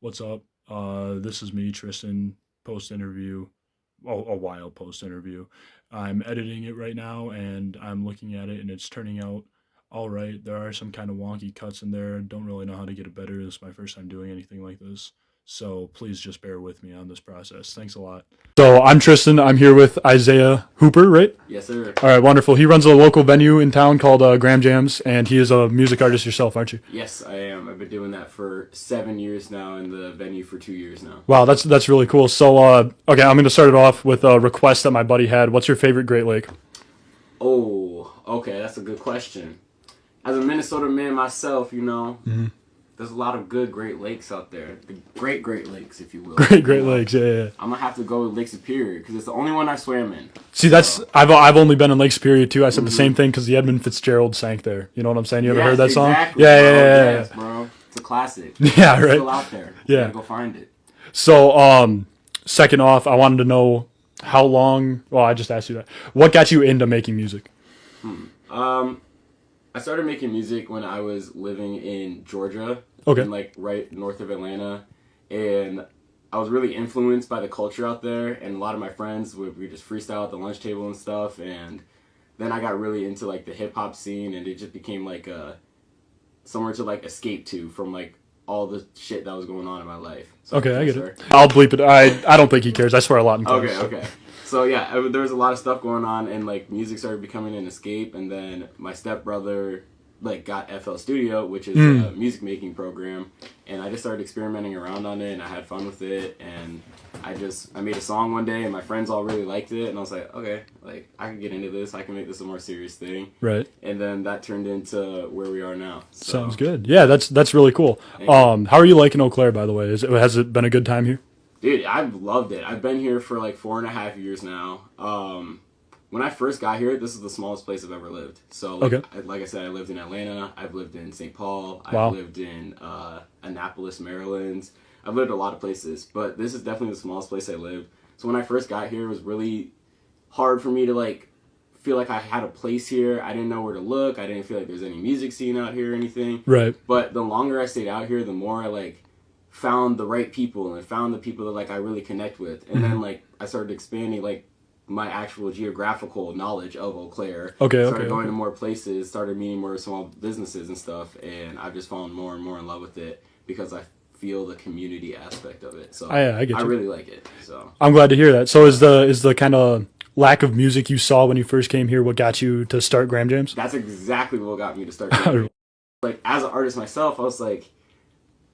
What's up? This is me, Tristan, post interview, oh, a while post interview. I'm editing it right now and I'm looking at it and it's turning out all right. There are some kind of wonky cuts in there. Don't really know how to get it better. This is my first time doing anything like this. So please just bear with me on this process. Thanks a lot. So I'm Tristan. I'm here with Isaiah Hooper, right? Yes, sir. All right, wonderful. He runs a local venue in town called Graham Jams, and he is a music artist yourself, aren't you? Yes, I am. I've been doing that for 7 years now, and the venue for 2 years now. Wow, that's really cool. So, okay, I'm gonna start it off with a request that my buddy had. What's your favorite Great Lake? Oh, okay, that's a good question. As a Minnesota man myself, there's a lot of good Great Lakes out there. The Great Lakes, if you will. Great Lakes, yeah, yeah. I'm gonna have to go with Lake Superior because it's the only one I swam in. See, that's I've only been in Lake Superior too. I said the same thing because the Edmund Fitzgerald sank there. You know what I'm saying? You ever Yes, heard that song? exactly, Yeah, bro. yeah, yeah, yeah. Yes, bro. It's a classic. Yeah, It's right. still out there. You Yeah. gotta go find it. So, second off, I wanted to know how long. Well, I just asked you that. What got you into making music? Um, I started making music when I was living in Georgia, Okay. in like right north of Atlanta, and I was really influenced by the culture out there. And a lot of my friends we just freestyle at the lunch table and stuff. And then I got really into like the hip hop scene, and it just became like somewhere to like escape to from like all the shit that was going on in my life. So, Okay, I yes, get sir. it. I'll bleep it. I don't think he cares. I swear a lot in class. Okay, okay. So yeah, there was a lot of stuff going on, and like music started becoming an escape. And then my stepbrother like got FL Studio, which is a music making program, and I just started experimenting around on it, and I had fun with it. And I made a song one day, and my friends all really liked it, and I was like, okay, like I can get into this. I can make this a more serious thing. Right. And then that turned into where we are now. So, Sounds good. Yeah, that's really cool. How are you liking Eau Claire, by the way? Has it been a good time here? dude, I've loved it. I've been here for like 4.5 years now. When I first got here, this is the smallest place I've ever lived. So, like, Okay. like I said, I lived in Atlanta. I've lived in St. Paul. Wow. I've lived in Annapolis, Maryland. I've lived a lot of places, but this is definitely the smallest place I lived. So when I first got here, it was really hard for me to like feel like I had a place here. I didn't know where to look. I didn't feel like there's any music scene out here or anything. Right. But the longer I stayed out here, the more I like found the right people and found the people that like I really connect with. And then like I started expanding like my actual geographical knowledge of Eau Claire. Okay, Started okay, going okay. to more places, started meeting more small businesses and stuff, and I've just fallen more and more in love with it because I feel the community aspect of it. So I get I you. really like it. So I'm glad to hear that. So is the kind of lack of music you saw when you first came here what got you to start Graham Jams? that's exactly what got me to start doing it. Like as an artist myself, I was like,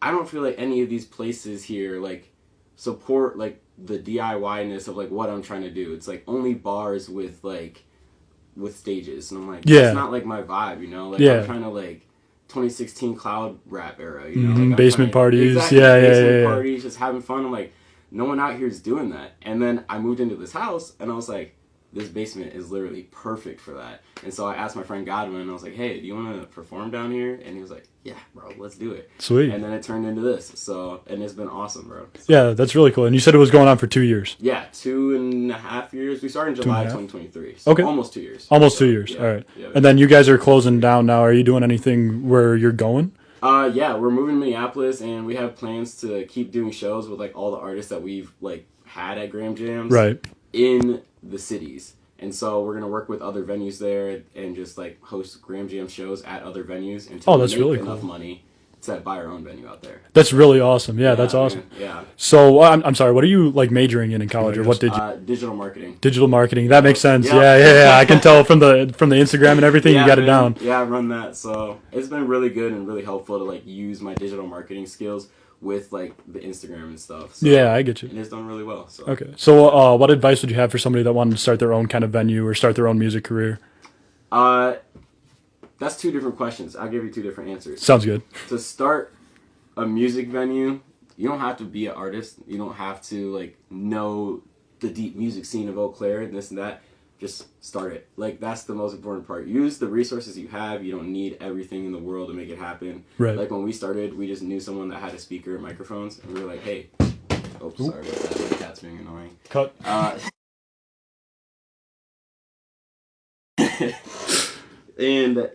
I don't feel like any of these places here like support like the DIY-ness of like what I'm trying to do. It's like only bars with stages, and I'm like, Yeah. that's not like my vibe, Like Yeah. I'm trying to like 2016 cloud rap era, Like I'm Basement trying, parties. exactly, Yeah, yeah, basement yeah, yeah. parties, just having fun. I'm like, no one out here is doing that. And then I moved into this house, and I was like, this basement is literally perfect for that. And so I asked my friend Godwin, and I was like, hey, do you want to perform down here? And he was like, yeah, bro, let's do it. Sweet. And then it turned into this. So, and it's been awesome, bro. So, Yeah, that's really cool. And you said it was going on for 2 years. yeah, 2.5 years. We started in Two and a July half? 2023. So Okay. almost 2 years. Almost So, 2 years. yeah, All right. Yeah, And then you guys are closing down now. Are you doing anything where you're going? yeah, we're moving to Minneapolis, and we have plans to keep doing shows with like all the artists that we've like had at Graham Jams, Right. in the cities. And so we're gonna work with other venues there and just like host Graham Jam shows at other venues until Oh, we that's make really enough cool. money to buy our own venue out there. That's really awesome. Yeah, that's awesome. Man, yeah. So I'm sorry. What are you like majoring in college, or what did you? Digital marketing. Digital marketing. That makes sense. Yeah. Yeah, yeah, yeah. I can tell from the Instagram and everything. You got it man. down. Yeah, I run that. So it's been really good and really helpful to like use my digital marketing skills with like the Instagram and stuff. So, Yeah, I get you. and it's done really well. So Okay. So, what advice would you have for somebody that wanted to start their own kind of venue or start their own music career? uh, that's two different questions. I'll give you two different answers. Sounds good. To start a music venue, you don't have to be an artist. You don't have to like know the deep music scene of Eau Claire and this and that. Just start it. Like that's the most important part. Use the resources you have. You don't need everything in the world to make it happen. Right. Like when we started, we just knew someone that had a speaker and microphones, and we were like, hey, oh sorry about that. My cat's being annoying. Cut. And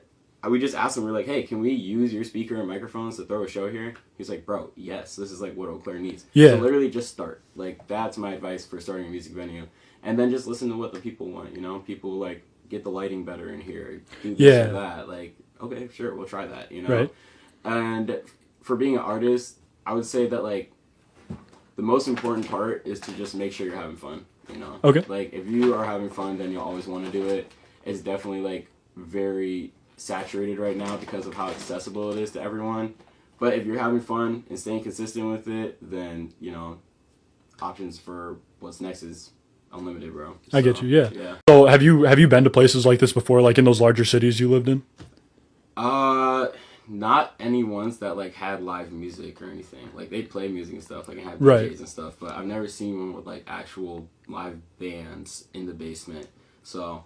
we just asked him, we're like, hey, can we use your speaker and microphones to throw a show here? He's like, bro, yes, this is like what Eau Claire needs. Yeah. So literally just start. Like, that's my advice for starting a music venue. And then just listen to what the people want, you know? People like, get the lighting better in here, do this or that. Like, okay, sure, we'll try that, you know? Right. And for being an artist, I would say that like, the most important part is to just make sure you're having fun, you know? Okay. Like, if you are having fun, then you'll always want to do it. It's definitely like very saturated right now because of how accessible it is to everyone. But if you're having fun and staying consistent with it, then, you know, options for what's next is unlimited, bro. So, I get you. Yeah. Yeah. So have you been to places like this before, like in those larger cities you lived in? Not any ones that like had live music or anything. Like they'd play music and stuff, like and have DJs Right. and stuff. But I've never seen one with like actual live bands in the basement. So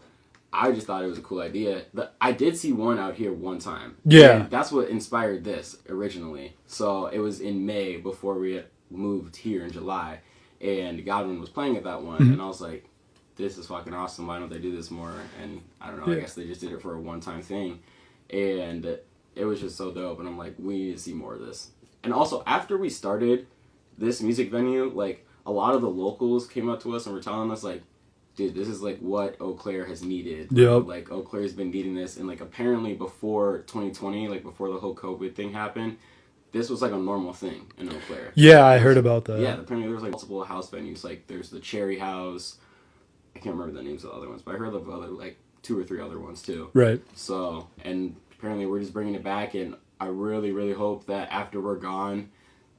I just thought it was a cool idea. I did see one out here one time. Yeah. And that's what inspired this originally. So it was in May before we had moved here in July, and Godwin was playing at that one, and I was like, this is fucking awesome. Why don't they do this more? And I don't know. Yeah. I guess they just did it for a one-time thing, and it was just so dope. And I'm like, we need to see more of this. And also, after we started this music venue, like a lot of the locals came up to us and were telling us like, dude, this is like what Eau Claire has needed. Yep. Like Eau Claire's been needing this, and like apparently before 2020, like before the whole COVID thing happened, this was like a normal thing in Eau Claire. Yeah, I heard about that. Yeah, apparently there was like multiple house venues. Like there's the Cherry House. I can't remember the names of the other ones, but I heard of other like 2 or 3 other ones too. Right. So, and apparently we're just bringing it back, and I really, really hope that after we're gone,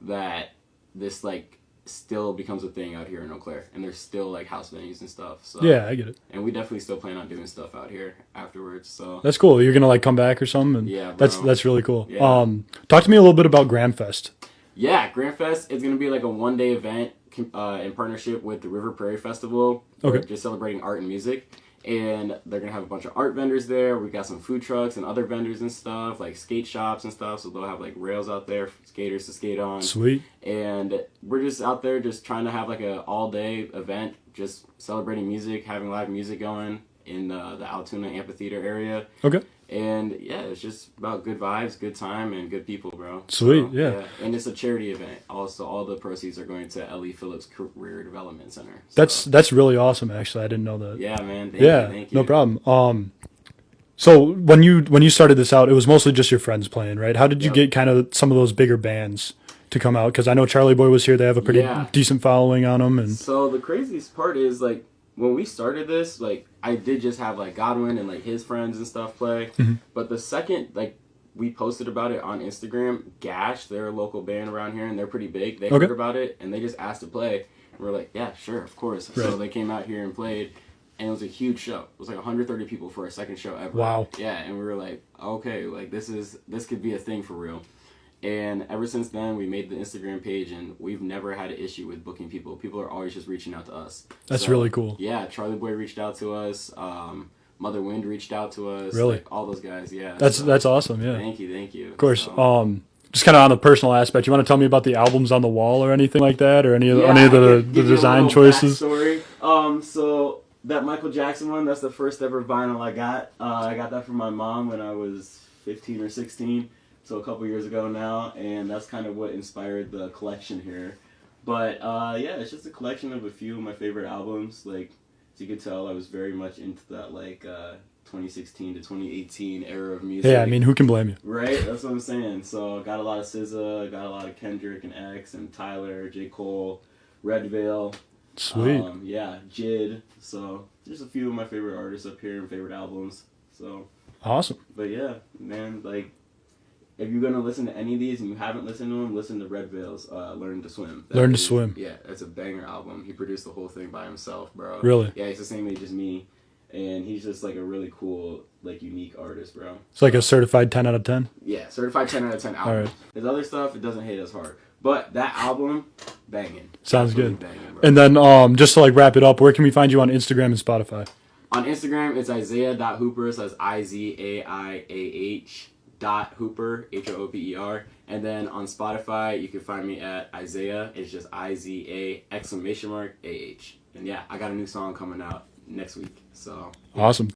that this like still becomes a thing out here in Eau Claire, and there's still like house venues and stuff. So Yeah, I get it. and we definitely still plan on doing stuff out here afterwards. So That's cool. You're gonna like come back or something? And yeah, bro. that's really cool. Yeah. Talk to me a little bit about Grandfest. Yeah, Grand Fest is gonna be like a 1-day event in partnership with the River Prairie Festival. Okay. We're just celebrating art and music. And they're gonna have a bunch of art vendors there. We got some food trucks and other vendors and stuff, like skate shops and stuff. So they'll have like rails out there for skaters to skate on. Sweet. And we're just out there just trying to have like a all-day event, just celebrating music, having live music going in the Altoona Amphitheater area. Okay. And yeah, it's just about good vibes, good time, and good people, bro. Sweet, yeah. And it's a charity event. Also, all the proceeds are going to L.E. Phillips Career Development Center. So, That's really awesome. Actually, I didn't know that. yeah, man. Thank you. No problem. So when you started this out, it was mostly just your friends playing, right? How did you get kind of some of those bigger bands to come out? Because I know Charlie Boy was here. They have a pretty decent following on them. And so the craziest part is like when we started this, like I did just have like Godwin and like his friends and stuff play. But the second like we posted about it on Instagram, Gash, they're a local band around here and they're pretty big. They heard about it and they just asked to play. And we're like, yeah, sure, of course. Right. So they came out here and played. And it was a huge show. It was like 130 people for a second show ever. Wow. Yeah, and we were like, okay, like this could be a thing for real. And ever since then, we made the Instagram page, and we've never had an issue with booking people. People are always just reaching out to us. That's really cool. Yeah, Charlie Boy reached out to us. Mother Wind reached out to us. Really? Like, all those guys, yeah. That's awesome, yeah. Thank you. Of course. Just kind of on the personal aspect, you want to tell me about the albums on the wall or anything like that, or any of the design choices? Story. So that Michael Jackson one, that's the first ever vinyl I got. I got that from my mom when I was 15 or 16, so a couple years ago now, and that's kind of what inspired the collection here. But yeah, it's just a collection of a few of my favorite albums. Like, as you could tell, I was very much into that 2016 to 2018 era of music. Yeah, I mean, who can blame you? Right, that's what I'm saying. So got a lot of SZA, got a lot of Kendrick and X and Tyler, J. Cole, Red Veil. Sweet. Yeah, Jid. So there's a few of my favorite artists up here and favorite albums. So Awesome. But yeah, man, like if you're gonna listen to any of these and you haven't listened to them, listen to Red Veil's "Learn to Swim." Learn to Swim. Yeah, it's a banger album. He produced the whole thing by himself, bro. Really? Yeah, he's the same age as me, and he's just like a really cool, like unique artist, bro. It's like a certified 10 out of 10. Yeah, certified 10 out of 10 album. All right. His other stuff, it doesn't hit as hard. But that album, banging. Sounds Absolutely good. Banging, bro. And then just to like wrap it up, where can we find you on Instagram and Spotify? On Instagram, it's Isaiah.Hooper, so that's IZAIAH .Hooper, HOOPER. And then on Spotify, you can find me at Isaiah. It's just IZA !AH. And yeah, I got a new song coming out next week. So Awesome.